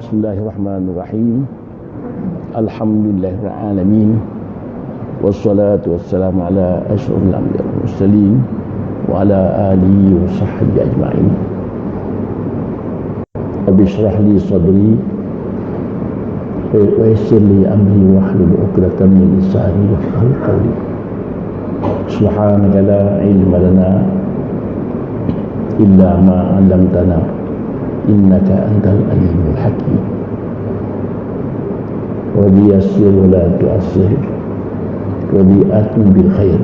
Bismillahirrahmanirrahim. Alhamdulillahirabbil alamin. Wassalatu wassalamu ala asyrofil anbiya'i wal mursalin wa ala alihi wa sahbihi ajma'in. Rabbi shrah li sadri wa yassir li amri wahlul 'uqdatam min lisani yafqahu qawli. Subhanaka la ilma lana illa ma 'allamtana innaka antal alimul hakim. Wa bi yassir wa la tu'assir wa bi atmi bil khair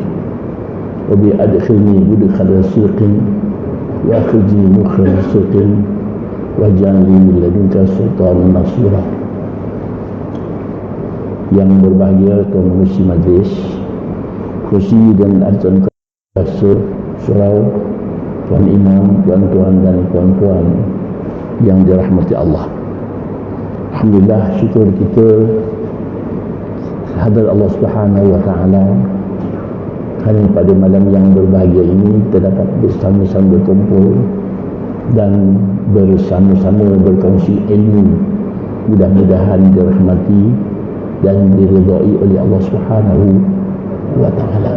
wa bi adkhilni mudkhala sidqin wa akhrijni mukhraja sidqin waj'alni min ladunka sultanan nasira. Yang berbahagia tuan Musi Majlis, kursi dan ajudan kasur, surau, tuan imam, tuan-tuan dan puan-puan yang dirahmati Allah. Alhamdulillah, syukur kita kehadirat Allah Subhanahu wa taala kerana pada malam yang berbahagia ini kita dapat bersama-sama berkumpul dan bersama-sama berkongsi ilmu. Mudah-mudahan dirahmati dan diridai oleh Allah Subhanahu wa taala.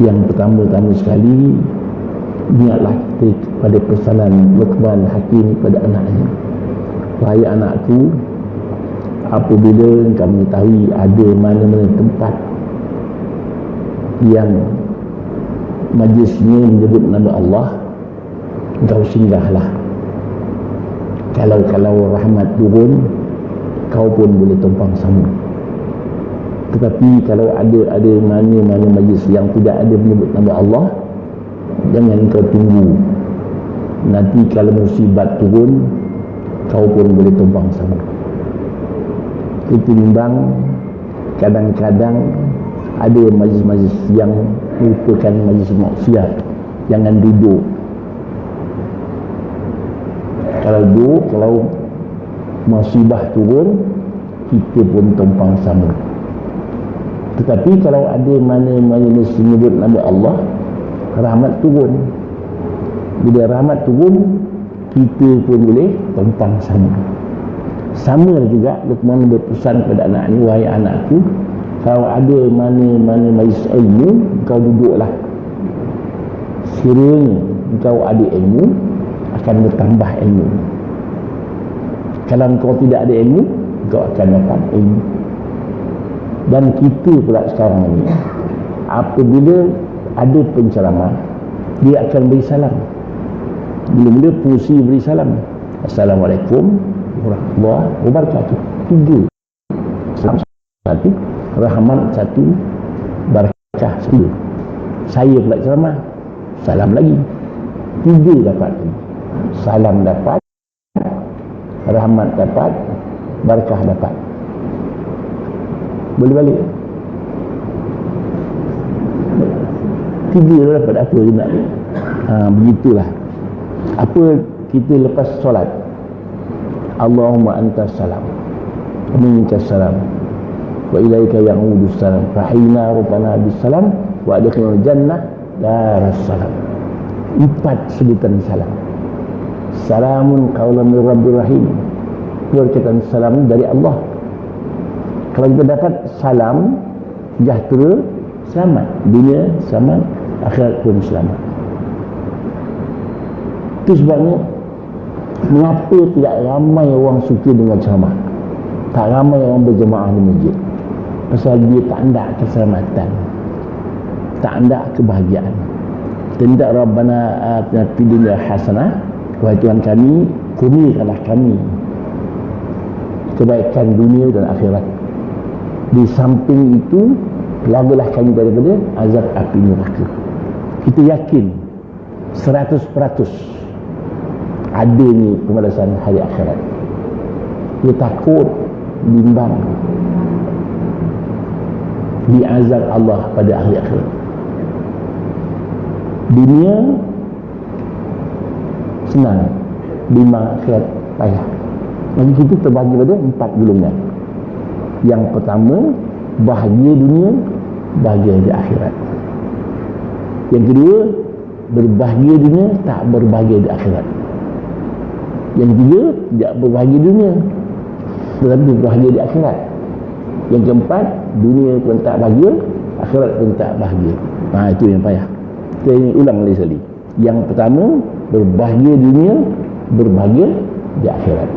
Yang pertama-tama sekali, niatlah kita pada pesanan Luqman Hakim kepada anaknya. Wahai anakku, apabila engkau mengetahui ada mana-mana tempat yang majlisnya menyebut nama Allah, engkau singgahlah. Kalau rahmat turun, kau pun boleh tumpang sama. Tetapi kalau ada mana-mana majlis yang tidak ada menyebut nama Allah, jangan kau tunggu. Nanti kalau musibat turun, kau pun boleh tumpang sama. Ketimbang kadang-kadang ada majlis-majlis yang merupakan majlis maksiat, jangan duduk. Kalau duduk, kalau musibah turun, kita pun tumpang sama. Tetapi kalau ada mana-mana menyebut nama Allah, rahmat turun. Bila rahmat turun, kita pun boleh tumpang sama. Sama juga Luqman berpesan kepada anaknya, wahai anakku, kalau ada mana-mana majlis ilmu, kau duduklah. Sekiranya kau ada ilmu, akan bertambah ilmu. Kalau kau tidak ada ilmu, kau akan dapat ilmu. Dan kita pula sekarang ini, apabila ada penceramah, dia akan beri salam. Bila-bila fungsi beri salam, Assalamualaikum warahmatullahi wabarakatuh. 3. Salam 1, rahmat 1, barakah 1. Saya pula ceramah, salam lagi. 3 dapat. Salam dapat, rahmat dapat, barakah dapat. Boleh balik? 3 dapat apa je nak? Begitulah. Apa kita lepas solat, Allahumma antas salam minkas salam wa ilaika ya'udus salam fahina rabbana bis salam wa adkhilna jannah daras salam. 4 sebutan salam. Salamun qaulan min rabbir rahim, perkataan salam dari Allah. Kalau kita dapat salam, sejahtera, selamat, dunia selamat, akhirat pun selamat. Itu sebabnya mengapa tidak ramai orang suka dengan ceramah, tak ramai orang berjemaah di masjid. Pasal dia tak ada keselamatan, tak ada kebahagiaan. Tindak Rabbana atina fid dunya hasanah, wahai Tuhan kami, kurniakanlah kami kebaikan dunia dan akhirat. Di samping itu, pelagalah kami daripada azab api neraka. Kita yakin 100% adanya pembalasan hari akhirat. Dia takut bimbang diazab Allah pada hari akhirat. Dunia senang, bimbang akhirat payah. Maka kita terbagi pada 4 golongan. Yang pertama, bahagia dunia, bahagia di akhirat. Yang kedua, berbahagia dunia, tak berbahagia di akhirat. Yang ketiga, tidak berbahagia dunia, tetapi berbahagia di akhirat. Yang keempat, dunia pun tak bahagia, akhirat pun tak bahagia. Itu yang payah. Saya ini ulang lagi sekali. Yang pertama, berbahagia dunia, berbahagia di akhirat.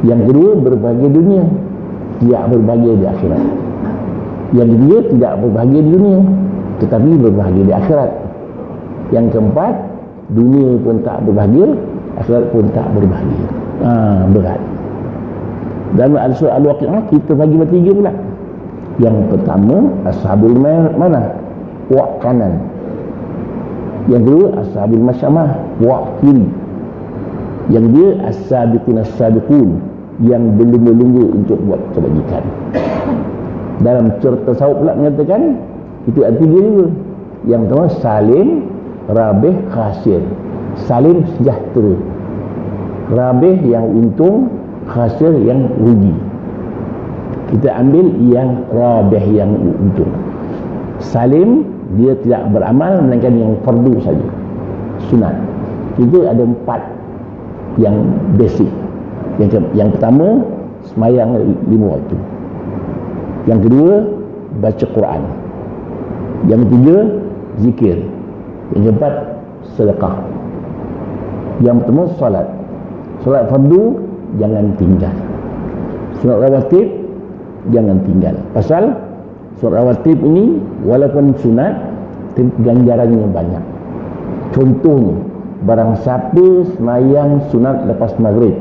Yang kedua, berbahagia dunia, tidak berbahagia di akhirat. Yang ketiga, tidak berbahagia di dunia, tetapi berbahagia di akhirat. Yang keempat, dunia pun tak berbahagia, akhirat pun tak berbahagia. Berat. Dan surah Al-Waqi'ah kita bagi bertiga pula. Yang pertama, ashabul mana? Wak kanan. Yang kedua, ashabul masyamah, wak kiri. Yang dia as-sabiqun as-sabiqun, yang berlumba-lumba untuk buat kebajikan. Dalam surah tasawuf pula mengatakan itu ada tiga juga. Yang pertama, salim, rabih, khasir. Salim sejahtera, rabih yang untung, khasir yang rugi. Kita ambil yang rabih, yang untung. Salim, dia tidak beramal melainkan yang fardu saja, sunat. Kita ada 4 yang basic. Yang pertama, semayang 5 waktu. Yang kedua, baca Quran. Yang ketiga, zikir. Yang keempat, sedekah. Yang pertama, solat. Solat fardu jangan tinggal. Sunat rawatib jangan tinggal. Pasal sunat rawatib ini walaupun sunat, ganjarannya banyak. Contohnya, barang siapa semayang sunat lepas maghrib,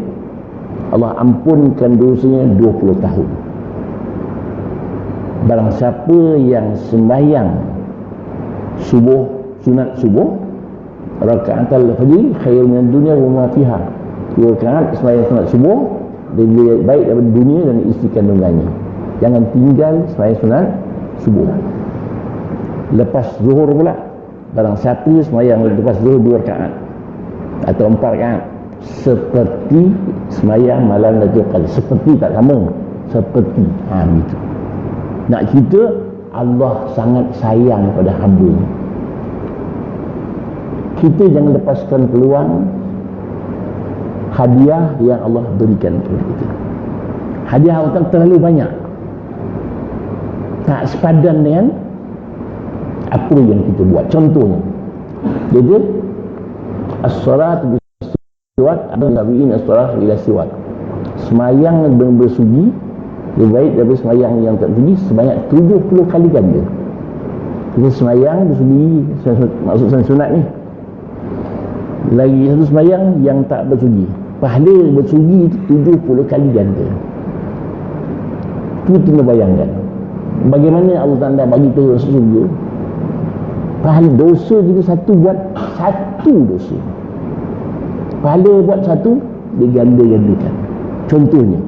Allah ampunkan dosanya 20 tahun. Barang siapa yang sembahyang subuh, sunat subuh, raka'atul fajr khairun minad dunya wa ma fiha. 2 rakaat sembahyang sunat subuh lebih baik daripada dunia dan isi kandungannya. Jangan tinggal sembahyang sunat subuh. Lepas zuhur pula, barang siapa sembahyang lepas zuhur 2 rakaat atau 4 rakaat, seperti sembahyang malam Lailatul Qadar. Seperti tak sama, seperti gitu. Nak kita, Allah sangat sayang pada hamba. Kita jangan lepaskan peluang hadiah yang Allah berikan kepada kita. Hadiah Allah terlalu banyak, tak sepadan dengan apa yang kita buat. Contohnya, jadi as-salat bis-siwak, ada tabi'in as-salat ila siwak. Semayang dengan bersugi lebih baik daripada semayang yang tak bersugi sebanyak 70 kali ganda. Kita semayang bersugi, maksud sunat ni, lagi satu semayang yang tak bersugi, pahala bersugi 70 kali ganda. Itu kita bayangkan bagaimana Allah Ta'ala bagi tahu surga. Pahala dosa kita satu buat satu dosa, pahala buat satu diganda-gandakan. Contohnya,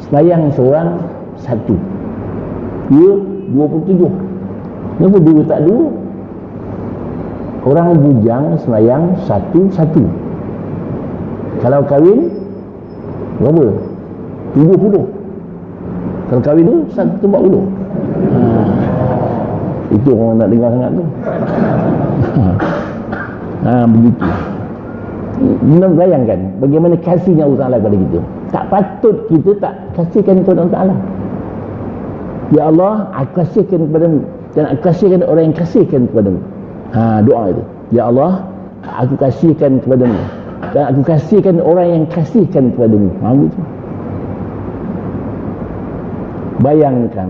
semayang seorang 1, dia 27. Kenapa 2 tak 2? Orang bujang semayang 1. Kalau kahwin berapa? 70. Kalau kahwin tu 140. Itu orang nak dengar sangat tu. Begitu. Kita bayangkan bagaimana kasihnya Allah Ta'ala kepada kita. Tak patut kita tak kasihkan kepada Allah Ta'ala. Ya Allah, aku kasihkan kepadamu, dan aku kasihkan orang yang kasihkan kepadamu. Doa itu. Ya Allah, aku kasihkan kepadamu, dan aku kasihkan orang yang kasihkan kepadamu. Begitu. Bayangkan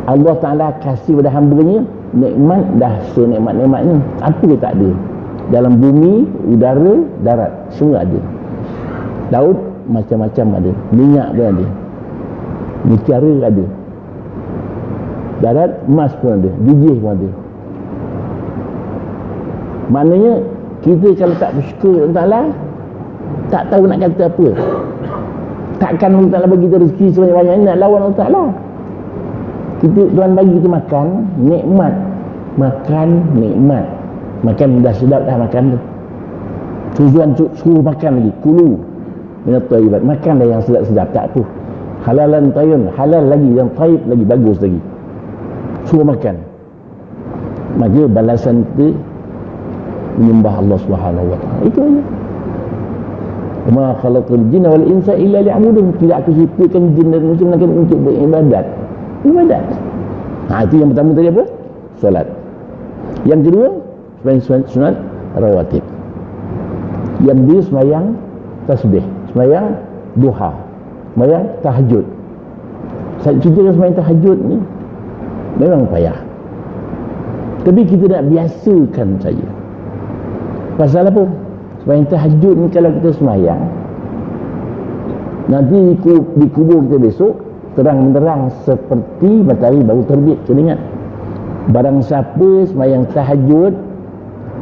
Allah Ta'ala kasih pada hamba-Nya nikmat, dah senikmat-nikmatnya. Apa dia tak ada? Dalam bumi, udara, darat, semua ada. Laut macam-macam ada, minyak pun ada, mutiara ada, darat emas pun ada, bijih pun ada. Maknanya kita kalau tak bersyukur Allah Ta'ala, tak tahu nak kata apa. Takkan Allah Ta'ala bagi kita rezeki sebanyak-banyaknya nak lawan Allah Ta'ala. Tuhan bagi kita makan, nikmat. Makan, nikmat. Makan dah sedap dah makan tu. Tujuan suruh makan lagi, kulu minat thayyibat, makan dah yang sedap-sedap, tak apa. Halalan tayyib, halal lagi, yang tayyib lagi, bagus lagi. Suruh makan. Maka balasan kita menyembah Allah Subhanahu wa ta'ala. Itu aja. Ma khalaqul jinna wal insa illa liya'budun. Tidak aku ciptakan jin dan manusia melainkan untuk beribadat. Ibadat. Itu yang pertama tadi apa? Solat. Yang kedua, sunat rawatib. Yang dia sembahyang tasbih, sembahyang duha, sembahyang tahajud. Saya ceritakan sembahyang tahajud ni memang payah, tapi kita nak biasakan saja. Pasal apa? Sembahyang tahajud ni kalau kita sembahyang, nanti di kubur kita besok terang menderang seperti matahari baru terbit. Kena ingat, barang siapa sembahyang tahajud,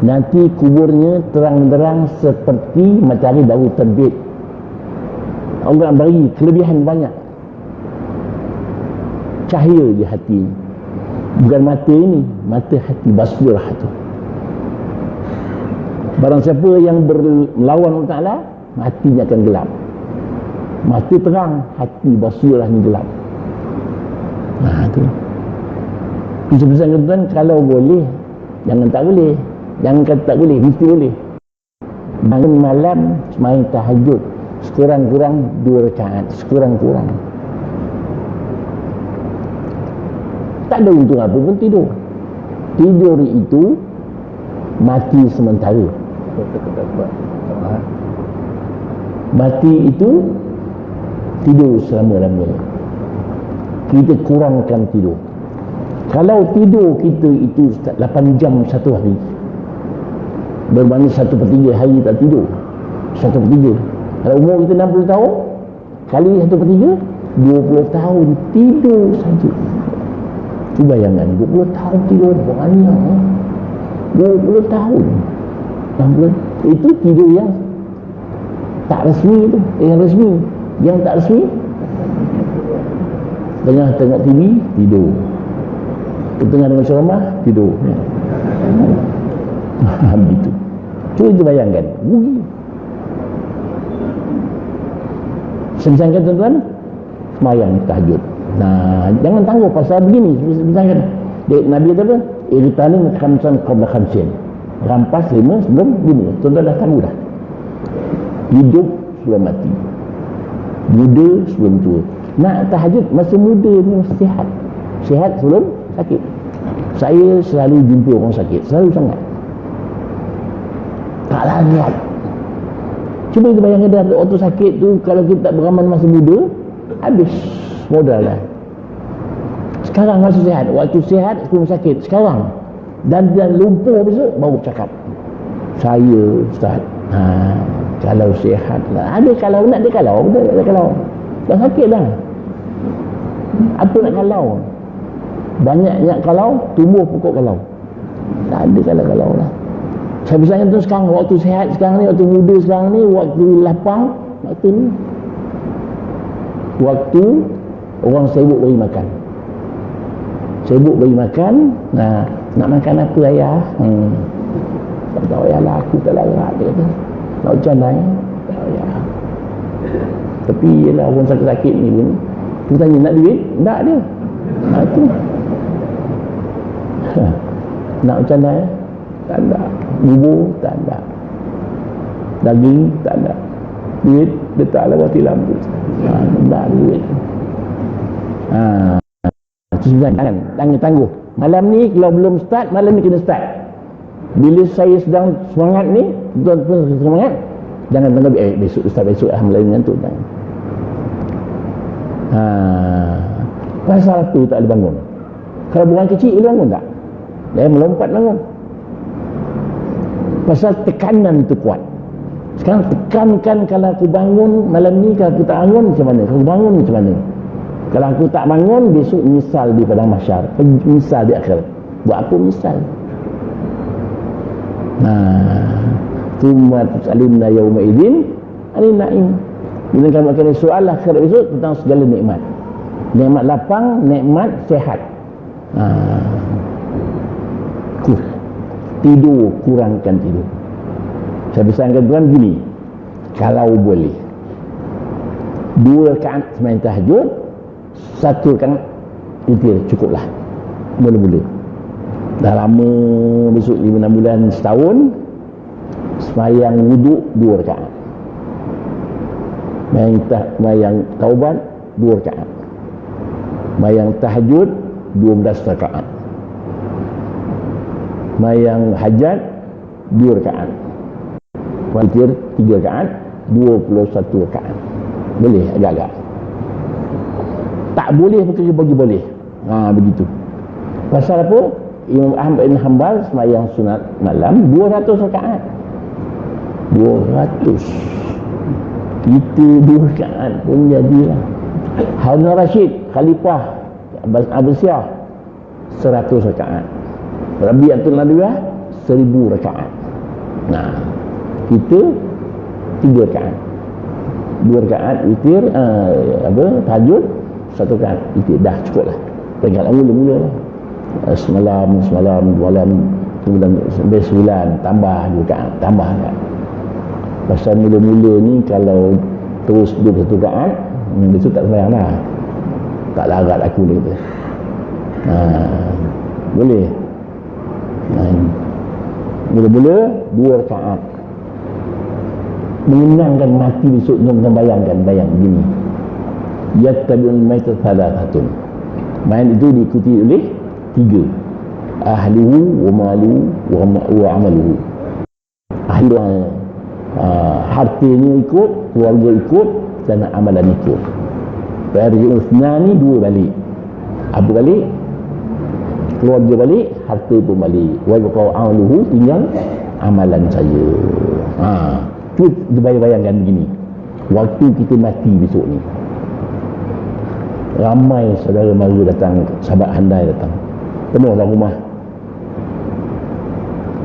nanti kuburnya terang menderang seperti matahari baru terbit. Allah bagi kelebihan banyak, cahaya di hati, bukan mata ini, mata hati, basirah tu. Barang siapa yang melawan Allah Ta'ala, hatinya akan gelap. Mata terang, hati basirah ni gelap. Tu kita pesan tuan, kalau boleh, jangan tak boleh, jangan kata tak boleh, mesti boleh. Bangun malam sembahyang tahajud sekurang-kurang 2 rakaat, sekurang-kurang. Tak ada untung apa pun tidur. Tidur itu mati sementara. Mati itu tidur selama-lamanya. Kita kurangkan tidur. Kalau tidur kita itu 8 jam satu hari, bermakna 1/3 hari tak tidur. 1/3. Kalau umur kita 60 tahun, kali 1/3, 20 tahun tidur saja. Cuba bayangkan 20 tahun tidur, banyak. 20 tahun 60. Itu tidur yang tak resmi tu. Yang resmi, yang tak resmi, tengah tengok TV tidur, tengah dengan ceramah tidur. Begitu. Cuba itu bayangkan, rugi. Sedangkan tuan-tuan sembahyang tahajud. Jangan tangguh pasal begini. Misalkan Nabi kata apa? Irtanim khamsan qabla khamsin. Rampas 5 sebelum 5. Tuan-tuan dah tangguh dah. Hidup sebelum mati, muda sebelum tua. Nak tahajud masa muda ni sihat. Sihat sebelum sakit. Saya selalu jumpa orang sakit, selalu sangat. Tak larat. Cuba kita bayangkan dah waktu sakit tu, kalau kita tak beramal masa muda, habis modal lah. Sekarang masih sihat, waktu sihat sebelum sakit. Sekarang dan lumpuh besok baru cakap saya Ustaz, kalau sihat lah. Ada kalau nak, ada kalau, ada kalau dah sakit dah, apa nak kalau? Banyak kalau, tumbuh pokok kalau. Tak ada kalau lah. Saya bilang tu sekarang, waktu sihat sekarang ni, waktu muda sekarang ni, waktu lapang, waktu ni, waktu orang sibuk bagi makan. Sibuk bagi makan, nak makan apa ayah? Tak tahu ayah lah, aku tak larat, dia kata. Nak macam mana? Tak tahu ayah. Tapi yelah, orang sakit-sakit ni pun, kita tanya nak duit? Tak dia. Itu nak macam mana? Tak ada. Bubur tak ada, daging tak ada, duit letaklah mati lampu. Tak ada duit. Jangan tangguh. Malam ni kalau belum start, malam ni kena start. Bila saya sedang semangat ni, tuan pun semangat, jangan tangguh besok start, besok mulai mengantuk. Pasal tu tak boleh bangun. Kalau bukan kecil boleh bangun tak? Dia melompat bangun. Pasal tekanan tu kuat. Sekarang tekankan, kalau aku bangun malam ni, kalau aku tak bangun macam mana? Kalau bangun macam mana? Kalau aku tak bangun, besok misal di padang mahsyar, misal di akhirat. Buat apa misal? Tumat alimna yawma idzin anin na'im. Bila kamu akan soal akhirat besok tentang segala nikmat. Nikmat lapang, nikmat sehat. Tidur, kurangkan tidur. Saya pesankan tuan gini, kalau boleh 2 rakaat sembahyang tahajud, 1 rakaat witir cukuplah. Mula-mula dah lama, besok 5-6 bulan, setahun, sembahyang wuduk 2 rakaat. Mayang taubat 2 rakaat. Mayang tahajud 12 rakaat. Mayang hajat 2 rakaat. Witir 3 rakaat, 21 rakaat. Boleh agak-agak. Tak boleh bekerja bagi boleh. Begitu. Pasal apa? Imam Ahmad bin Hanbal semayang sunat malam 200 rakaat. 200. Kita 2 rakaat pun jadilah. Harun Rashid Khalifah Abbasiyah 100 rakaat. Rabi'atul Nadawiyah 1000 rakaat. Kita 3 rakaat. 2 rakaat witir, tahajud, 1 rakaat witir. Dah cukup lah. Peringkat mula-mula lah. Semalam, kemudian sampai 9, tambah 2 rakaat, tambah kan. Pasal mula-mula ni kalau terus 21 rakaat, besok tak sembahyang lah. Tak larat aku dia kata. Boleh. Mula-mula 2 rakaat. Mengenangkan mati besok, jangan bayangkan begini. Yattabi'ul maita thalathatun. Main itu diikuti oleh 3. Ahluhu wa maluhu wa amaluhu. Ahlu, hartanya ikut, keluarga ikut, dan amalan ikut. Farji'u thnani, 2 balik. Apa balik? Keluarga balik, harta pun balik. Wa yaqau amaluhu, tinggal amalan saya. Tu bayangkan begini. Waktu kita mati besok ni, ramai saudara mara datang, sahabat handai datang, penuhlah rumah.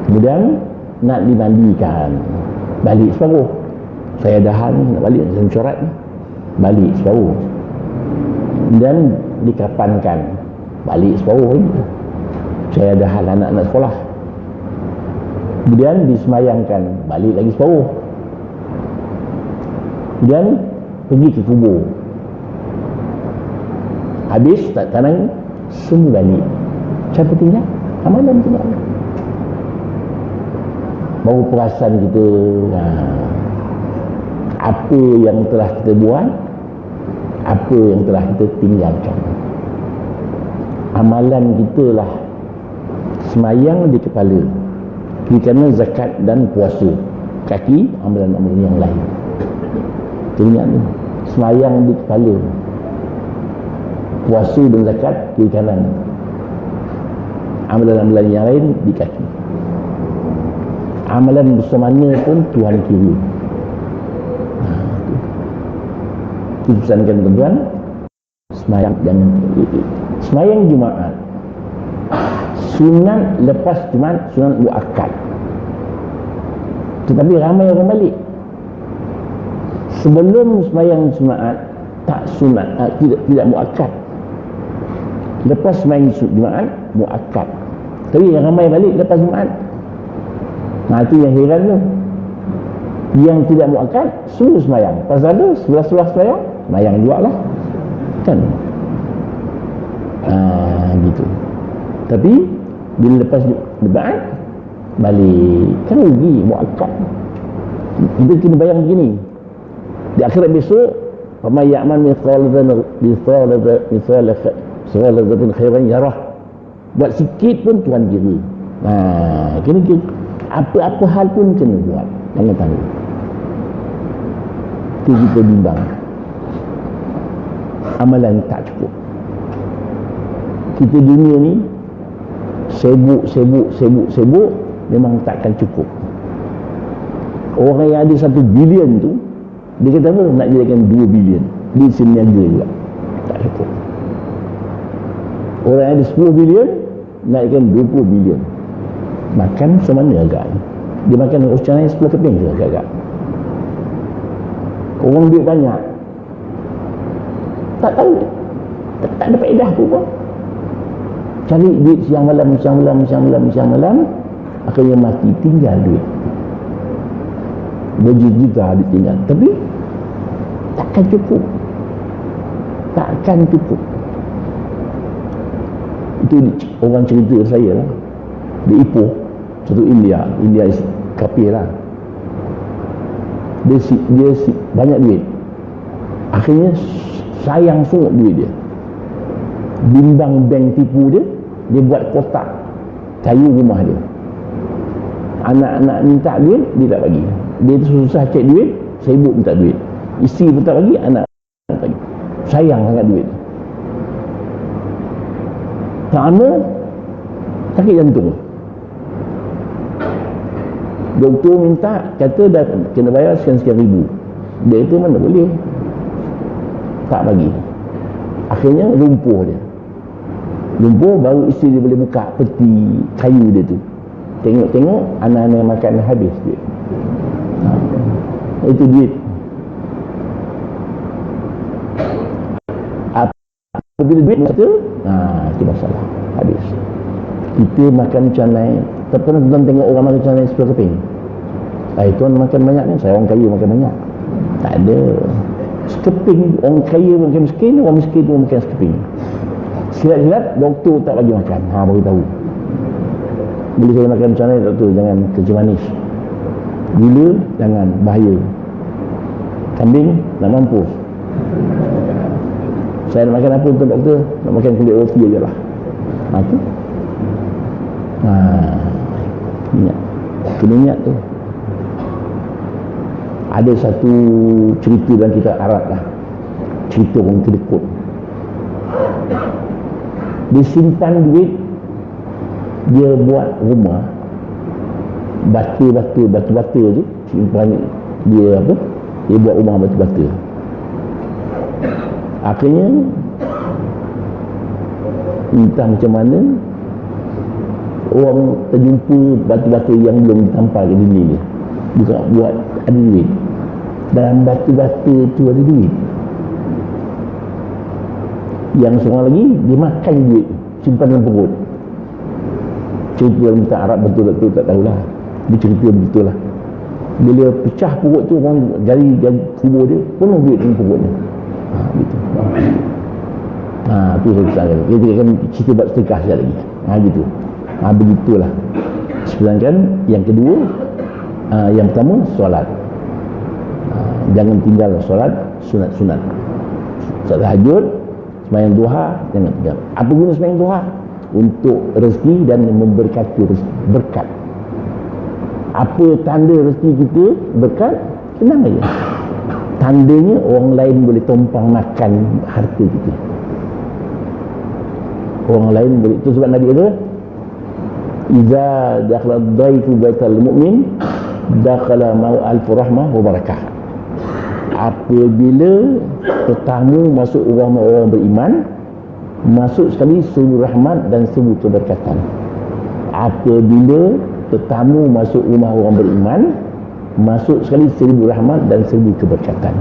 Kemudian nak dimandikan, balik separuh. Saya dah nak balik, saya mesyuarat ni, balik separuh. Dan dikapankan, balik separuh lagi. Saya dah anak-anak sekolah. Kemudian disemayangkan, balik lagi separuh. Kemudian pergi ke kubur. Habis tak tanang, semua balik. Siapa tinggal? Amalan tinggal. Baru perasan kita, apa yang telah kita buat, apa yang telah kita tinggalkan. Amalan kita lah semayang di kepala, kiri kanan zakat dan puasa, kaki amalan-amalan yang lain. Ingat ni, semayang di kepala, puasa dan zakat kiri kanan, amalan-amalan yang lain di kaki. Amalan bersamanya pun Tuhan kira. Itu pesankan tuan-tuan, semayang jangan semayang Jumaat. Sunat lepas Jumaat, sunat muakkad. Tetapi ramai orang balik. Sebelum semayang Jumaat tak sunat, tidak muakkad. Lepas semayang Jumaat muakkad. Tapi yang ramai balik lepas Jumaat. Itu yang heran tu. Yang tidak muakkad suruh semayang. Pasal ada sebelah-sebelah semayang juga lah, kan? Gitu. Tapi bila lepas Jumaat balik, kan rugi muakkad. Kita kena bayang begini, di akhirat besok, faman ya'mal mithqala dzarratin khairan yarah. Buat sikit pun Tuhan kira. Kena apa-apa hal pun kena buat, jangan tangguh. Itu kita bimbang, amalan tak cukup. Kita dunia ni sibuk memang takkan cukup. Orang yang ada 1 bilion tu, dia kata apa? Nak jadikan 2 bilion, dia seniaga juga, tak cukup. Orang yang ada 10 bilion nak jadikan 20 bilion. Makan macam mana agak ni? Dia makan ocang yang 10 keping ke agak-agak? Orang duit banyak, tak tahu, tak ada faedah pun. Cari duit siang malam, akhirnya mati, tinggal duit berjuta-juta ditinggal. Tapi takkan cukup. Itu orang cerita saya lah, di Ipoh, satu India kafir lah. Dia banyak duit, Akhirnya sayang sangat duit dia, bimbang bank tipu dia. Dia buat kotak kayu rumah dia. Anak-anak minta duit, dia tak bagi. Dia susah cek duit, sibuk minta duit. Isteri pun tak bagi, anak tak bagi. Sayang sangat duit. Tak lama sakit jantung. Doktor minta, kata dah kena bayar sekian-sekian ribu. Dia itu mana boleh, tak bagi. Akhirnya lumpuh dia. Lumpuh, baru isteri dia boleh buka peti kayu dia tu. Tengok-tengok anak-anak makan habis duit. Itu duit. Apabila duit kata, itu masalah, habis. Kita makan canai, tak pernah tuan tengok orang makan canai 10 keping. Tuan makan banyak ni, saya orang kaya makan banyak. Tak ada. Sekeping, orang kaya makan miskin, orang miskin pun makan sekeping. Silat-silat, doktor tak bagi makan. Baru tahu. Bila saya makan canai, doktor jangan kerja manis. Gula, jangan, bahaya. Kambing, nak mampu. Saya nak makan apa untuk doktor? Nak makan kulit roti je lah. Itu ingat, kena ingat tu. Ada satu cerita dalam kitab Arab lah, cerita orang kedekut. Dia simpan duit, dia buat rumah batu-bata tu, simpan dia apa, dia buat rumah batu-bata. Akhirnya entah macam mana orang terjumpa batu-batu yang belum ditampal ke dinding dia, buka buat ada duit. Dalam batu-batu tu ada duit. Yang seorang lagi dia makan duit, simpan dalam perut. Cerita dalam kita Arab betul-betul tak tahulah, dia cerita begitulah. Bila pecah perut tu, orang jari kubur dia penuh duit dalam perutnya. Gitu. Tu saya kisahkan. Kita akan cerita buat sedekah sekali lagi. Gitu. Begitulah. Sedangkan yang kedua, yang pertama solat. Jangan tinggal solat sunat-sunat. Solat tahajud, sembahyang duha, jangan tinggal. Apa guna sembahyang duha? Untuk rezeki dan memberkati rezeki, berkat. Apa tanda rezeki kita berkat? Senang aja. Tandanya orang lain boleh tumpang makan harta kita. Orang lain boleh. Itu sebab Nabi kata, "Iza dakhala ad-daifu baital mu'min, dakhala ma'al rahmah wa barakah." Apabila tetamu masuk rumah orang beriman, masuk sekali seluruh rahmat dan seluruh keberkatan. Apabila tetamu masuk rumah orang beriman, masuk sekali seribu rahmat dan seribu keberkatan.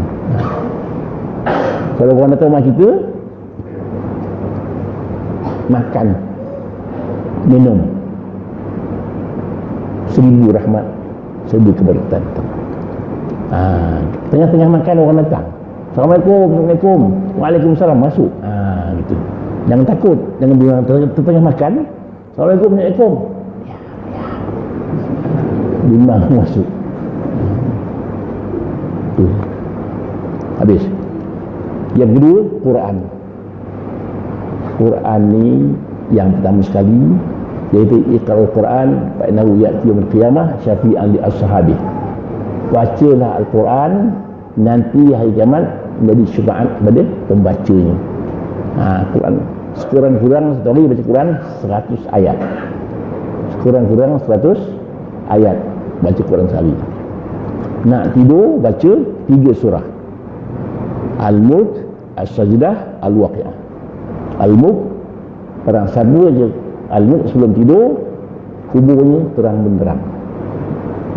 Kalau orang datang rumah kita, makan, minum, seribu rahmat, seribu keberkatan. Tengah-tengah makan orang datang, Assalamualaikum, Assalamualaikum, Waalaikumsalam, masuk. Gitu. Jangan takut, jangan bilang tengah makan, Assalamualaikum, Assalamualaikum, bimbang masuk. Habis. Yang kedua, Quran. Quran ni yang pertama sekali, iaitu Iqra'ul Quran fa innahu ya'ti yaumil qiyamah syafi'an li ashabi. Bacalah Al-Quran, nanti hari kiamat menjadi syafaat kepada pembacanya. Quran sekurang-kurang satu hari baca Quran 100 ayat. Sekurang-kurang 100 ayat baca Quran sehari. Nak tidur baca 3 surah. Al-Mulk, As-Sajdah, Al-Waqi'ah. Al-Mulk perang sabar je. Al-Mulk sebelum tidur, kuburnya terang benderang,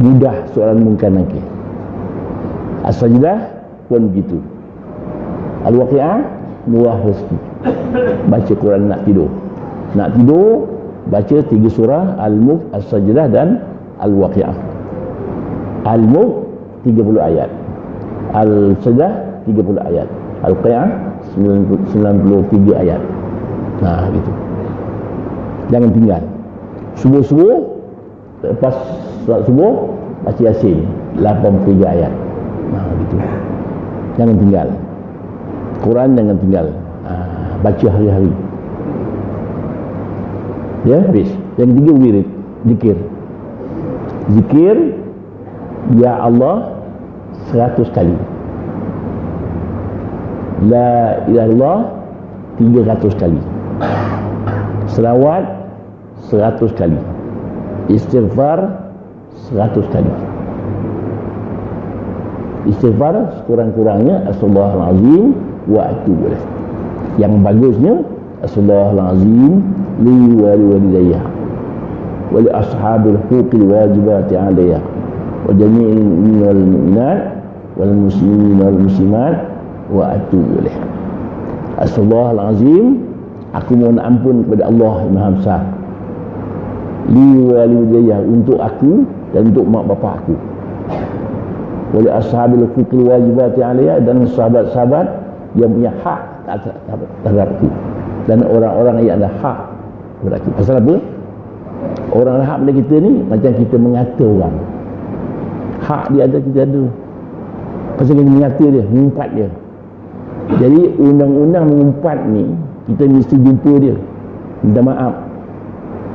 mudah soalan mungkar nakir. As-Sajdah pun begitu. Al-Waqi'ah murah rezeki. Baca Quran nak tidur. Nak tidur baca 3 surah, Al-Mulk, As-Sajdah dan Al-Waqi'ah. Al-Mulk 30 ayat, Al-Sajdah 30 ayat, Al-Waqi'ah 93 ayat. Gitu. Jangan tinggal. Subuh-subuh, lepas solat subuh baca Yasin 83 ayat. Gitu. Jangan tinggal. Quran jangan tinggal. Baca hari-hari. Ya, habis. Yang ketiga wirid, zikir. Zikir ya Allah 100 kali. La ilaha illallah 300 kali. Selawat 100 kali. Istighfar 100 kali. Istighfar sekurang-kurangnya Astaghfirullahalazim wa atubu ilaih. Yang bagusnya Astaghfirullahalazim li wa li walidayya wa li ashabil huquqil wajibati alayya wa jami'il mu'minin wal mu'minat wal muslimin wal muslimat wa atubu ilaih. Astaghfirullahalazim, aku mohon ampun kepada Allah yang Maha Besar, li wa li walidayya, untuk aku dan untuk mak bapak aku, wali ashabil huquqil wajibati alayya, dan sahabat-sahabat yang punya hak terhadap aku, dan orang-orang yang ada hak kepada aku. Pasal apa? Orang hak pada kita ni macam kita mengata orang. Hak dia ada, kita ada. Pasal kita mengata dia, mengumpat dia. Jadi undang-undang mengumpat ni kita mesti jumpa dia, minta maaf,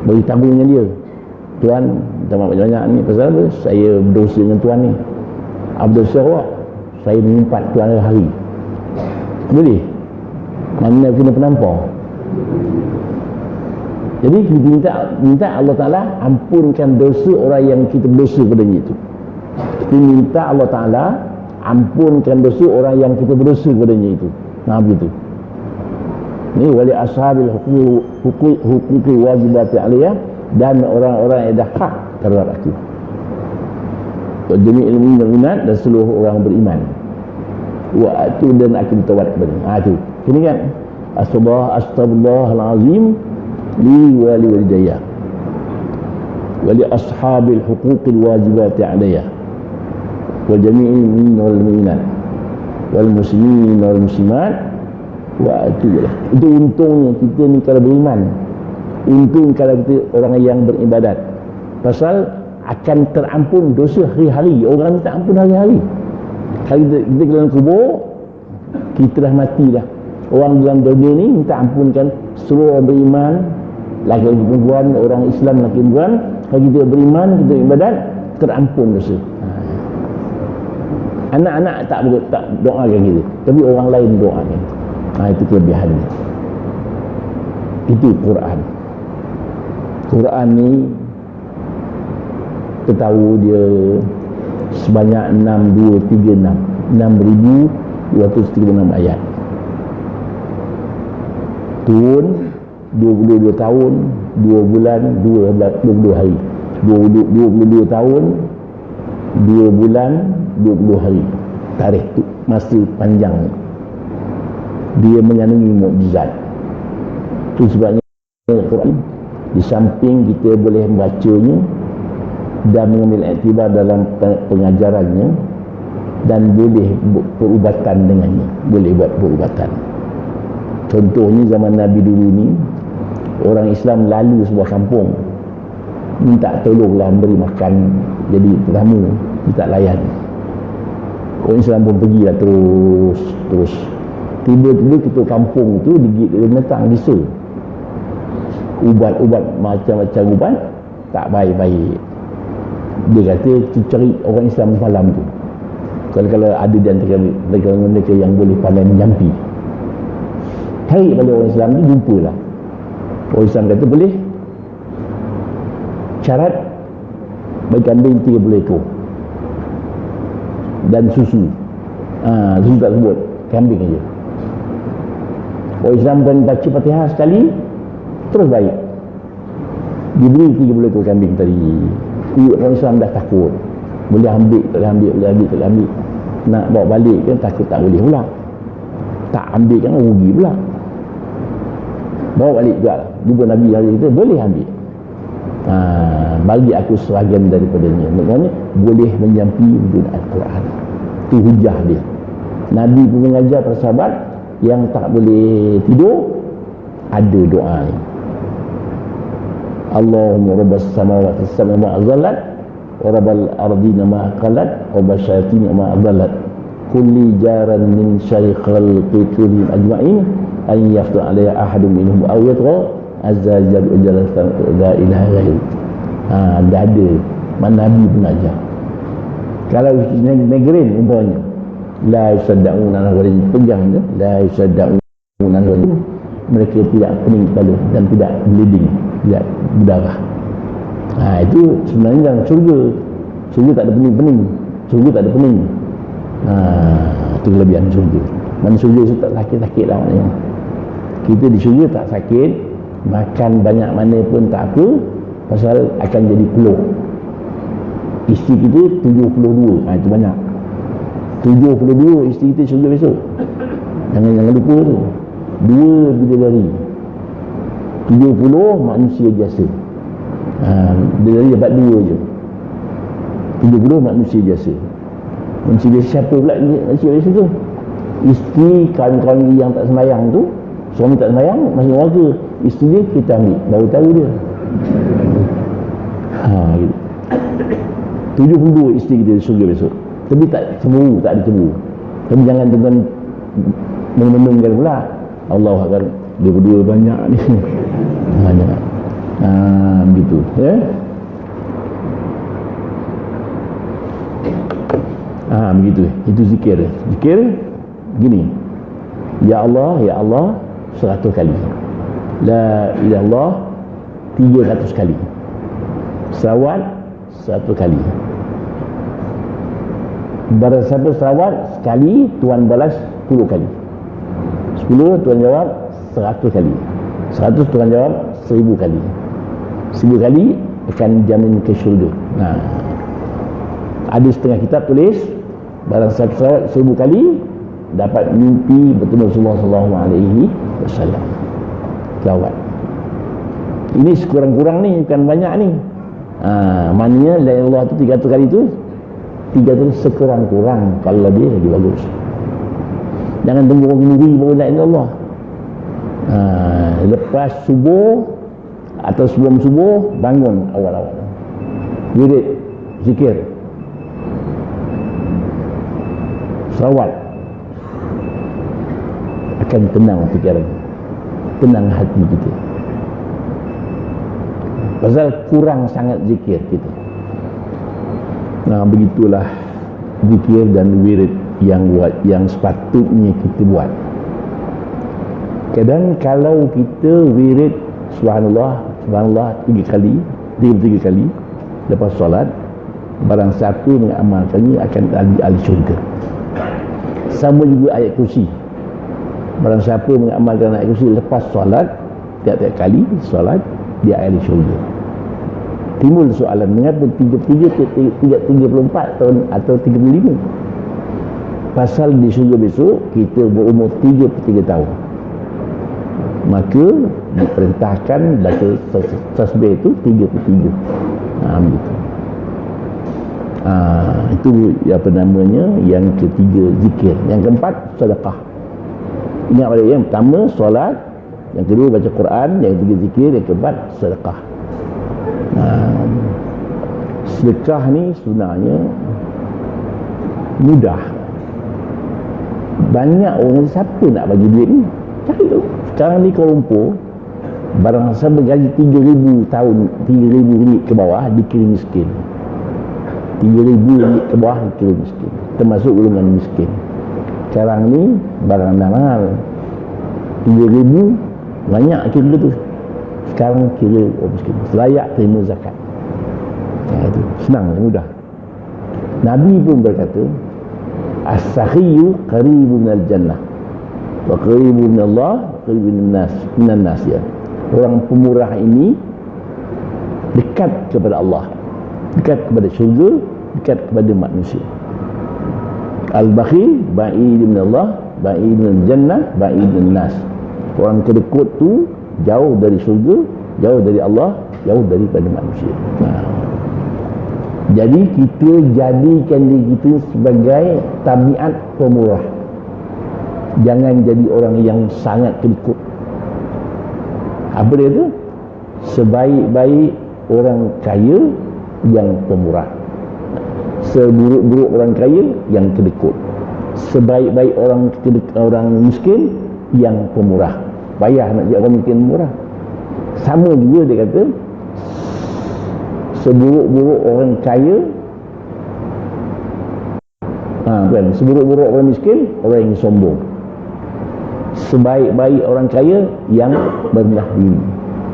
bagi tanggungnya dia. Tuan, minta maaf banyak-banyak ni. Pasal apa? Saya berdosa dengan Tuan ni. Abdul Syarwak, saya mengumpat Tuan hari. Boleh? Mana kena penampau. Jadi kita minta Allah Ta'ala ampunkan dosa orang yang kita berdosa padanya itu. Kita minta Allah Ta'ala ampunkan dosa orang yang kita berdosa padanya itu. Nah, begitu. Ni wali ashabil huquqi wajibati aliyah, dan orang-orang yang ada hak terhadap aku. Jami'il mu'minin wal mu'minat, dan seluruh orang beriman. Wa atu, dan aku bertaubat kepada. Tu. Ini kan Astaghfirullahalazim li wa li walidayya wa li ashabil huquqil wajibati alayya wa jami'il mu'minin wal mu'minat wal muslimin wal muslimat wa atu. Itu untungnya kita ni kalau beriman. Untung kalau kita orang yang beribadat. Pasal akan terampun dosa hari-hari. Orang minta ampun hari-hari. Kalau kita dalam kubur, kita dah mati dah. Orang dalam dunia ni minta ampunkan seluruh orang beriman, laki-laki perempuan, orang Islam laki perempuan. Kalau kita beriman, kita ibadat, terampun dosa. Anak-anak tak doakan kita, tapi orang lain doakan. Itu kelebihannya. Itu Quran. Quran ni kita tahu dia sebanyak 6,236 ayat. Turun 22 tahun 2 bulan 22 hari. 22 tahun 2 bulan 20 hari. Tarikh tu masih panjang. Dia mengandungi mukjizat. Itu sebabnya Al-Quran, di samping kita boleh membacanya dan mengambil iktibar dalam pengajarannya, dan boleh perubatan dengannya, boleh buat perubatan. Contohnya zaman Nabi dulu ni, orang Islam lalu sebuah kampung, minta tolonglah beri makan, jadi tetamu, kita layan. Orang Islam pun pergilah terus. Tiba-tiba kita kampung tu datang desa. Ubat-ubat, macam-macam ubat tak baik-baik. Dia kata cari orang Islam malam tu. Kalau ada di antara mereka yang boleh pandai menyampi, cari pada orang Islam ni, jumpalah. Orang Islam kata boleh. Syarat bagi kambing 30 ekor dan susu. Susu tak sebut, kambing aja. Orang Islam kan baca Fatihah sekali, terus baik. Diberi 30 ekor kambing tadi. Orang Islam dah takut. Boleh ambil, tak boleh ambil. Nak bawa balik kan takut tak boleh pula. Tak ambil kan rugi pula. Bawa balik juga lah. Jumpa Nabi hari itu, boleh ambil. Bagi aku sebahagian daripadanya. Maksudnya boleh menyampi wujud Al-Quran. Itu hujah dia. Nabi pun mengajar para sahabat yang tak boleh tidur, ada doa ni. Allahumma rabbas samawati as-sab'i ma azallat wa rabbal ardina ma qalat wa basyayatin ma adallat kulli jaran min syarri khalqi kulli ajma'in an yaftu alaiha ahadun minhum aw yatra azza jalla la ilaha ghairu. Dah ada Nabi pun ajar. Kalau migrain umpamanya, la yusadda'una al-gharim, pegang je, la yusadda'una al-gharim, mereka tidak pening kepala dan tidak bleeding, tidak berdarah. Itu sebenarnya dalam syurga. Syurga tak ada pening-pening, syurga tak ada pening. Itu kelebihan syurga. Mana syurga itu tak sakit-sakit lah maknanya. Kita di syurga tak sakit, makan banyak mana pun tak apa, pasal akan jadi peluh. Isteri kita 72, itu banyak. 72 isteri kita syurga besok. Jangan lupa tu. 2 bidadari. 70 manusia biasa. Bidadari dapat 2 je. 70 manusia biasa. Manusia biasa siapa pula manusia biasa tu? Isteri kawan-kawan yang tak sembahyang tu, suami tak sembahyang, masuk neraka. Isteri dia kita ambil, baru tahu dia. Gitu. 72 isteri kita di syurga besok. Tapi tak cemburu, tak ada cemburu. Tapi jangan tuan menenungkan pula. Allah akan dia berdua banyak ni. Banyak. Begitu, ya. Begitu. Itu zikir. Zikir gini. Ya Allah 100 kali. La ilaha illallah 300 kali. Salawat 100 kali. Barang siapa salawat sekali, Tuhan balas 10 kali. 10 Tuhan jawab 100 kali. 100 Tuhan jawab 1000 kali. 1000 kali akan jamin ke syurga. Ada setengah kitab tulis barang siapa salawat 1000 kali dapat mimpi bertemu Rasulullah sallallahu alaihi wasallam. Salawat. Ini sekurang-kurang ni, bukan banyak ni. Maknanya la ilaha illallah tu 300 kali tu 300 sekurang-kurang, kalau lebih lagi bagus. Jangan tunggu orang ngeri baru la ilaha illallah. Lepas subuh atau sebelum subuh bangun awal-awal. Wirid, zikir, salawat, akan tenang fikiran, tenang hati kita. Pasal kurang sangat zikir kita. Begitulah zikir dan wirid yang sepatutnya kita buat. Kadang kalau kita wirid subhanallah 3 kali lepas solat, barang siapa mengamalkannya akan ahli syurga. Sama juga ayat kursi. Barang siapa mengamalkan ayat kursi lepas solat, tiap-tiap kali solat, dia ahli syurga. Timbul soalan, mengapa 34 tahun atau 35? Pasal di syurga besok kita berumur 33 tahun. Maka diperintahkan baca tasbih itu 33. Begitu. Itu apa namanya, yang ketiga zikir. Yang keempat sedekah. Ingat pada yang pertama solat, yang kedua baca Quran, yang ketiga zikir, yang keempat sedekah. Sedekah ni sebenarnya mudah. Banyak orang, siapa nak bagi duit ni? Cari tu. Sekarang ni Kuala Lumpur, barang siapa gaji 3,000 tahun, 3,000 ringgit ke bawah dikira miskin. 3,000 ringgit ke bawah dikira miskin, termasuk golongan miskin. Sekarang ni barang dah mahal. 3,000 banyak kira tu. Sekarang kira miskin, selayak terima zakat. Itu senang, mudah. Nabi pun berkata, as-sakhiyu qaribun minal jannah wa qaribun minallah wa qaribun minan nas, ya. Orang pemurah ini dekat kepada Allah, dekat kepada syurga, dekat kepada manusia. Al-bakhil ba'id minallah, ba'id minal jannah, ba'id minan nas. Orang kedekut tu jauh dari syurga, jauh dari Allah, jauh daripada manusia. Jadi kita jadikan diri kita sebagai tabiat pemurah. Jangan jadi orang yang sangat kedekut. Apa dia tu? Sebaik-baik orang kaya yang pemurah, seburuk-buruk orang kaya yang kedekut. sebaik-baik orang miskin yang pemurah. Payah nak jadi orang miskin murah. Sama juga dia kata, seburuk-buruk orang kaya, bukan, seburuk-buruk orang miskin, orang yang sombong. Sebaik-baik orang kaya yang berendah diri.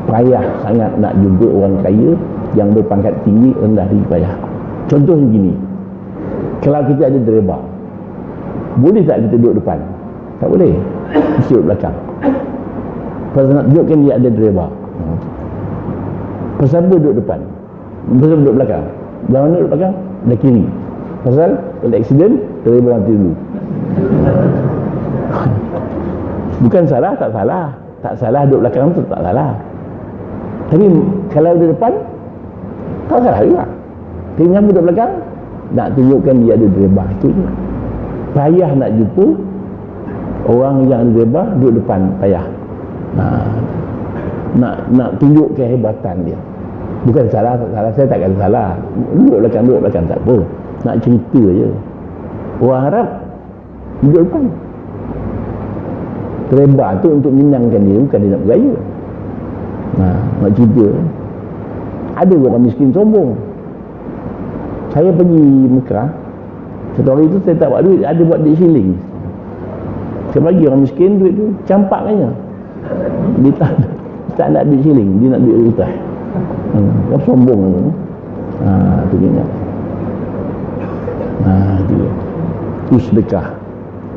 Payah sangat nak jumpa orang kaya yang berpangkat tinggi rendah diri, payah. Contohnya gini, kalau kita ada driver, boleh tak kita duduk depan? Tak boleh, mesti duduk belakang. Pasal nak dudukkan dia ada driver. Pasal apa duduk depan? Pasal duduk belakang. Belah mana duduk belakang? Belah kiri. Pasal kalau accident, driver mati dulu. Bukan salah, tak salah. Tak salah duduk belakang tu, tak salah. Tapi kalau di depan, tak salah juga. Tapi yang duduk belakang, nak tunjukkan dia ada driver. Itu je. Payah nak jumpa orang yang ada driver duduk depan, payah. Nak tunjuk kehebatan dia. Bukan salah, tak salah. Saya tak kata salah. Duduk belakang tak apa. Nak cerita je. Orang Arab duduk depan. Driver tu untuk menyenangkan dia, bukan dia nak bergaya. Nak cerita. Ada orang miskin sombong. Saya pergi Mekah, satu hari tu saya tak buat duit, ada buat duit shilling. Saya bagi orang miskin duit tu, campaknya. Dia tak nak duit shilling, dia nak duit rutah. Dia sombong tu. Tu ingat. Itu sedekah.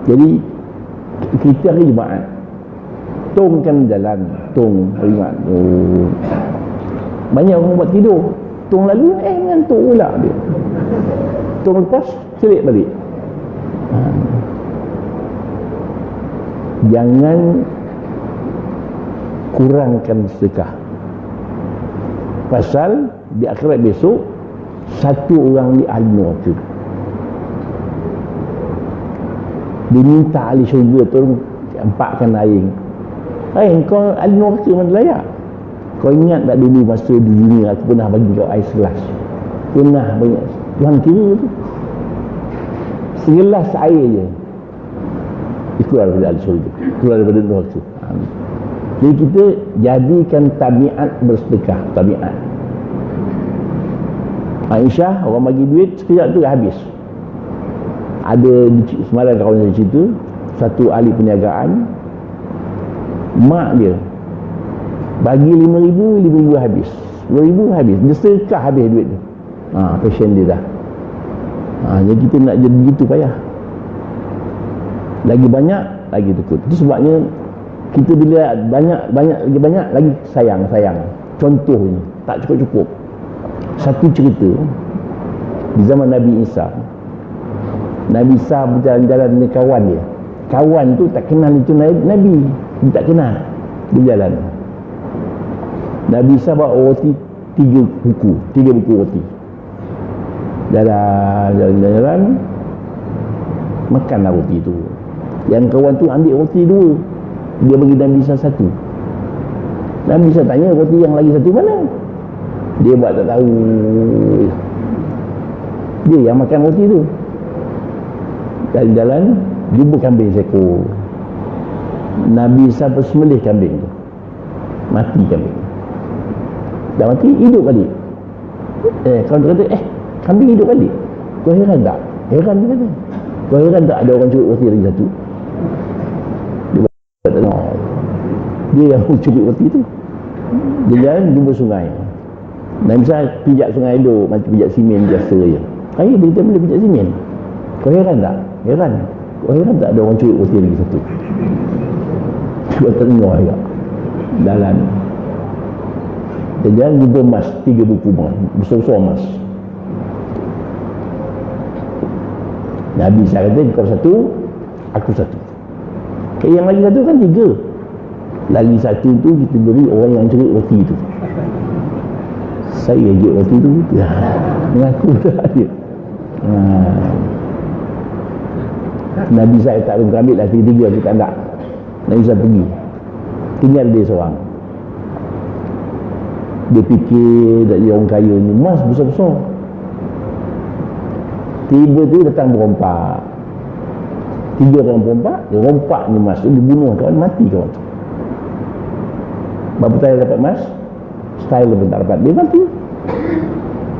Jadi kita hari Jumaat tongkan jalan, tong rimat. Banyak orang buat tidur, tong lalu ngantuk pula dia. Tong lepas selit balik. Jangan kurangkan sedekah. Pasal di akhirat besok satu orang di ahli neraka diminta ahli syurga tolong campakkan air. Kau ahli neraka mana layak? Kau ingat tak dulu masa di dunia aku pernah bagi kau air segelas? Pernah banyak. Tuhan kira tu segelas air je keluar daripada ahli syurga, keluar daripada neraka. Jadi kita jadikan tabiat bersedekah, tabiat. Aisyah orang bagi duit sekejap tu dah habis. Ada semalam kawan saya cerita, satu ahli perniagaan, mak dia bagi 5,000 habis, 10,000 habis, dia sedekah habis duit tu. Passion dia dah. Jadi kita nak jadi begitu payah. Lagi banyak lagi takut. Itu sebabnya kita bila banyak lagi sayang. Contohnya tak cukup. Satu cerita di zaman Nabi Isa berjalan-jalan dengan kawan dia. Kawan tu tak kenal itu Nabi. Dia tak kenal. Dia berjalan. Nabi Isa bawa roti 3 buku roti. Jalan makanlah roti tu. Yang kawan tu ambil roti 2, dia bagi Nabi Isa 1. Nabi Isa tanya, roti yang lagi 1 mana? Dia buat tak tahu. Dia yang makan roti tu. Jalan-jalan jumpa kambing seekor. Nabi Isa persembelih kambing tu. Mati kambing. Dah mati, hidup balik. Kawan tu kata, kambing hidup balik. Kau heran tak? Heran dia kata. Kau heran tak ada orang curi roti lagi 1? Dia yang curi roti tu. Dia jalan jumpa sungai. Nabi Isa pijak sungai elok, macam pijak simen biasa je. Dia kata boleh pijak simen. Kau heran tak? Heran. Kau heran tak ada orang curi roti lagi 1? Cuba tengok juga jalan. Dia jalan jumpa emas 3 buku besar-besar emas. Nabi Isa kata, kau 1, aku 1. Yang lagi 1 kan 3. Lagi 1 tu kita beri orang yang curi roti tu. Saya je roti tu mengaku dah dia. Nabi Isa tak ambil lah 3 aku tak nak. Nabi Isa pergi, tinggal dia seorang. Dia fikir dia orang kaya ni, emas besar-besar. Tiba-tiba datang berompak. 3 orang perompak, dia rompak ni emas tu, dia bunuh kawan, mati kawan tu. Berapa style dapat emas? Style pun tak dapat, dia mati.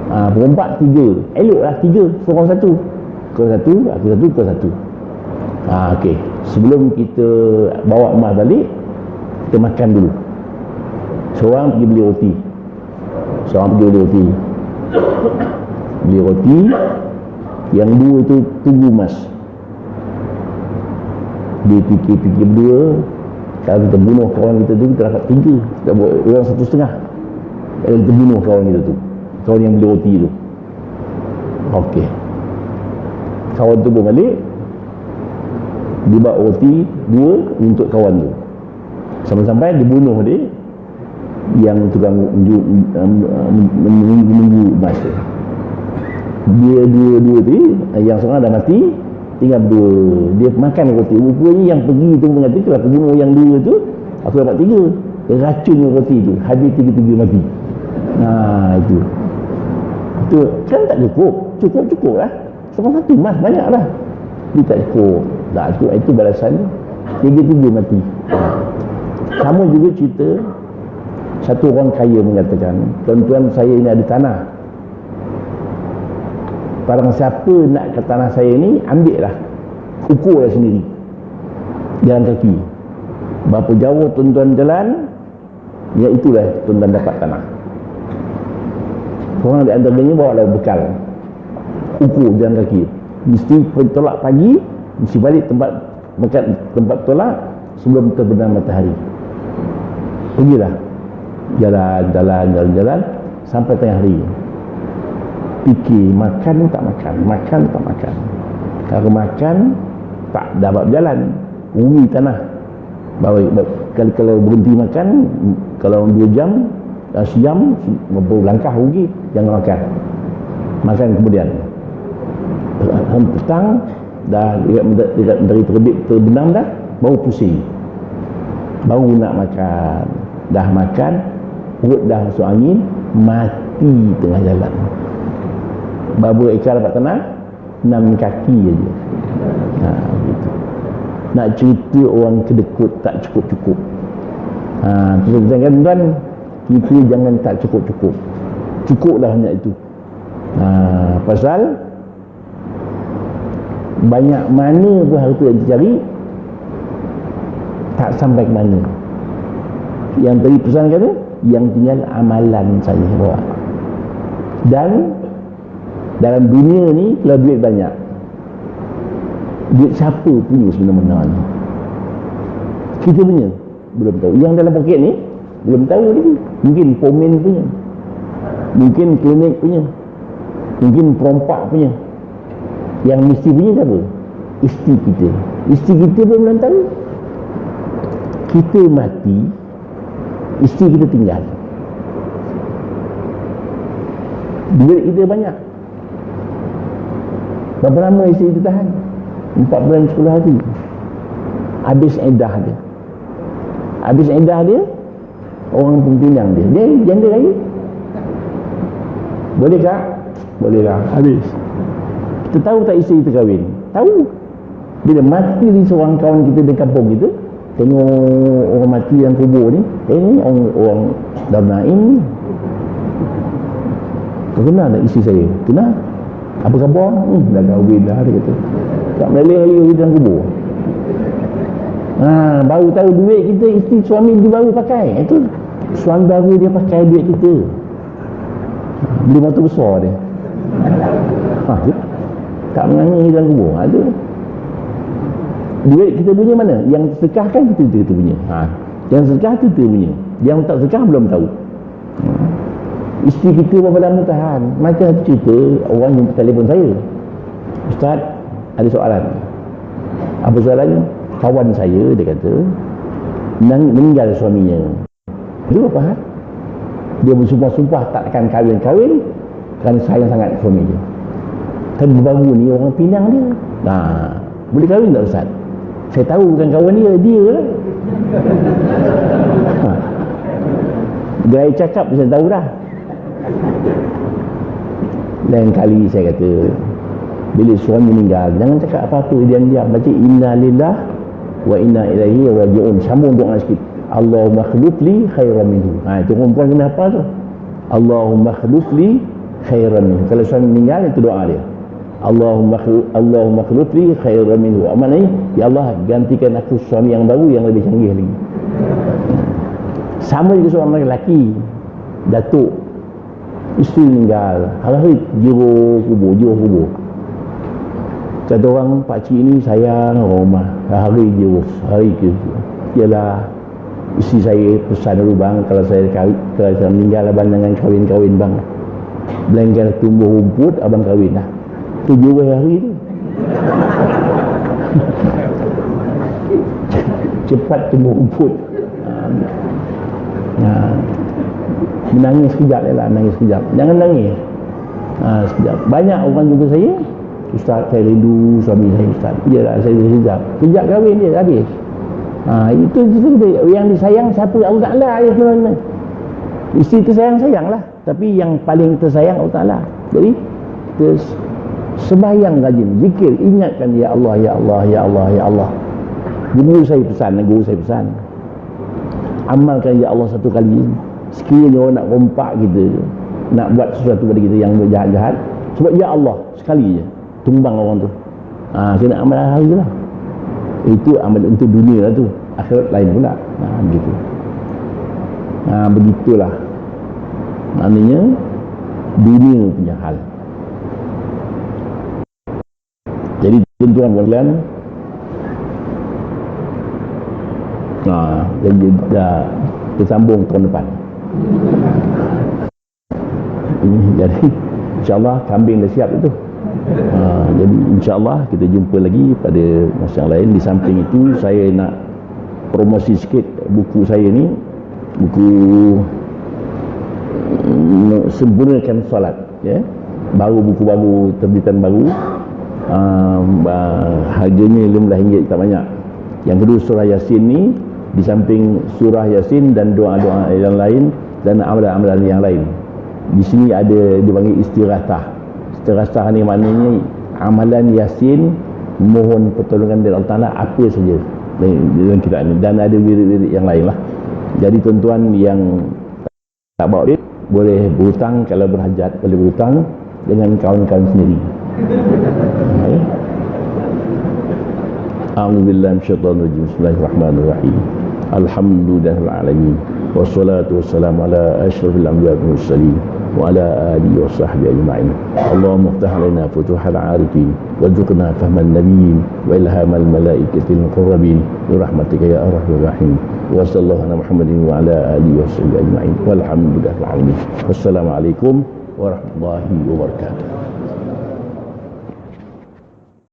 Perompak 3, elok lah 3, seorang satu. Kau satu, aku satu, kau satu. Okey, sebelum kita bawa emas balik, kita makan dulu. Seorang pergi beli roti, beli roti, yang dua tu tunggu emas. Dia fikir-fikir berdua, kalau kita bunuh kawan kita tu, kita dapat 3, kita buat orang 1,5. Kalau kita bunuh kawan kita tu, kawan yang beli roti tu. Okey, kawan tu pun balik, dia bawa roti 2 untuk kawan tu. Sampai-sampai dia bunuh dia yang tukang menunggu emas tu. Dia dua tu, yang seorang dah mati, tinggal 2. Dia makan roti. Rupanya yang pergi tu mengatakan, kalau aku bunuh yang 2 tu, aku dapat 3. Dia racun roti tu, habis 3 mati. Itu kan tak cukup lah. Seorang satu emas banyak lah, dia tak cukup. Itu balasan 3 mati. Sama juga cerita, satu orang kaya mengatakan, tuan-tuan, saya ini ada tanah, barang siapa nak ke tanah saya ni, ambil lah, ukurlah sendiri, jalan kaki, berapa jauh tuan-tuan jalan, ya itulah tuan-tuan dapat tanah. Orang di antaranya bawa lah bekal, ukur jalan kaki, mesti tolak pagi, mesti balik tempat tolak sebelum terbenam matahari. Pergilah jalan sampai tengah hari, fikir makan tak makan. Kalau makan tak dapat jalan, rugi tanah. Kalau berhenti makan, kalau 2 jam, sejam, berapa langkah rugi. Jangan makan kemudian petang dah dari terbit terbenam dah, baru pusing, baru nak makan. Dah makan, perut dah masuk angin, mati tengah jalan. Berapa ekar dapat tanah? 6 kaki aja. Gitu. Nak cerita orang kedekut tak cukup-cukup. Terus kan tuan, kita jangan tak cukup-cukup. Cukuplah hanya itu. Pasal banyak mana pun harta yang dicari, tak sampai ke mana. Yang tadi pesan kata, yang tinggal amalan saja bawa. Dan dalam dunia ni, kalau duit banyak, duit siapa punya sebenarnya ni? Kita punya? Belum tahu. Yang dalam poket ni, belum tahu lagi. Mungkin pomen punya, mungkin klinik punya, mungkin perompak punya. Yang mesti punya siapa? Isteri kita. Isteri kita pun belum tahu. Kita mati, isteri kita tinggal, duit kita banyak. Berapa lama isteri kita tahan? 4 bulan 10 hari. Habis iddah dia, orang pun pinang dia janda lagi. Boleh tak? Boleh lah, habis. Kita tahu tak isteri kita kahwin? Tahu. Bila mati di seorang kawan kita di kampung kita, tengok orang mati yang kubur ni, ni orang Darul Naim ni. Kau kenal tak isteri saya? Kenal. Apa khabar? Dah kahwin dah, dia kata. Tak meleleh-leleh dalam kubur. Baru tahu duit kita, isteri suami dia baru pakai. Itu suami baru dia pakai duit kita. Beli motor besar dia. Tak menangis dalam kubur. Itu duit kita punya mana? Yang sedekah kan kita punya. Yang sedekah kita punya. Yang tak sedekah belum tahu. Isteri kita berapa lama tahan. Macam cerita orang yang telefon saya, Ustaz, ada soalan. Apa soalannya? Kawan saya, dia kata, meninggal suaminya. Dia apa hal? Dia bersumpah-sumpah tak akan kahwin kerana sayang sangat suami dia. Tapi baru ni orang pinang dia. Boleh kahwin tak Ustaz? Saya tahu bukan kawan dia lah. Gaya cakap saya tahu dah. Lain kali saya kata, Bila suami meninggal, jangan cakap apa-apa, diam-diam baca inna lillah wa inna ilaihi raji'un. Sambung doa sikit, Allahumma khlufli khairan minhu. Itu perempuan kena apa tu? Allahumma khlufli khairan minhu. Kalau suami meninggal, itu doa dia, Allahumma khlufli khairan minhu. Maknanya, ya Allah, gantikan aku suami yang baru yang lebih canggih lagi. Sama juga seorang lelaki, datuk, isteri meninggal, hari-hari jiru kubur. Kata orang, pakcik ni sayang rumah, hari jiru, hari ke. Ialah isteri saya pesan dulu bang, kalau saya meninggal abang jangan kahwin bang. Belenggan tumbuh rumput abang kahwin lah. Tu jiru hari tu. Cepat tumbuh rumput. Menangis sekejap je lah, menangis sekejap, jangan nangis sekejap. Banyak orang jumpa saya, Ustaz saya rindu suami saya Ustaz. Yalah, saya sekejap kahwin dia habis. Itu yang disayang siapa? Allah Ta'ala ya sebenarnya. Isteri tersayang lah, tapi yang paling tersayang Allah Ta'ala. Jadi sembahyang rajin, zikir, ingatkan ya Allah, ya Allah, ya Allah, ya Allah. Guru saya pesan, amalkan ya Allah satu kali. Sekiranya orang nak rompak kita, nak buat sesuatu pada kita yang jahat-jahat, sebab ya Allah sekali je, tumbang orang tu. Kena amal hari lah. Itu amal untuk dunia lah tu, akhirat lain pula. Begitu. Begitulah maknanya dunia punya hal. Jadi tuan-tuan, jadi dah tersambung tahun depan. Jadi insyaAllah kambing dah siap itu. Jadi insyaAllah kita jumpa lagi pada masa yang lain. Di samping itu saya nak promosi sikit buku saya ni, buku Sempurnakan Solat ya. Buku baru, terbitan baru. Harganya RM15 tak banyak. Yang kedua surah Yasin ni, di samping surah Yasin dan doa-doa yang lain dan amalan-amalan yang lain, di sini ada dipanggil istighatsah. Istighatsah ni maknanya amalan Yasin, mohon pertolongan dari Allah Ta'ala apa saja dalam kitab ni, dan ada wirid-wirid yang lain lah. Jadi tuan-tuan yang tak bawa duit boleh berhutang, kalau berhajat boleh berhutang dengan kawan-kawan sendiri. A'udzubillahi minasyaitonir rajim. Bismillahirrahmanirrahim. Alhamdulillahil alamin. Wassalatu wassalamu ala asyrafil anbiya'i wal mursalin wa ala alihi wa sahbihi ajma'in. Allahumma iftah alaina futuhal 'arifin warzuqna fahman nabiyyin wa ilhamal malaikatil muqarrabin bi rahmatika ya arhamar rahim. Wa sallallahu ala Muhammadin wa ala alihi wa sahbihi ajma'in. Walhamdulillahil alamin. Wassalamu alaikum warahmatullahi wabarakatuh.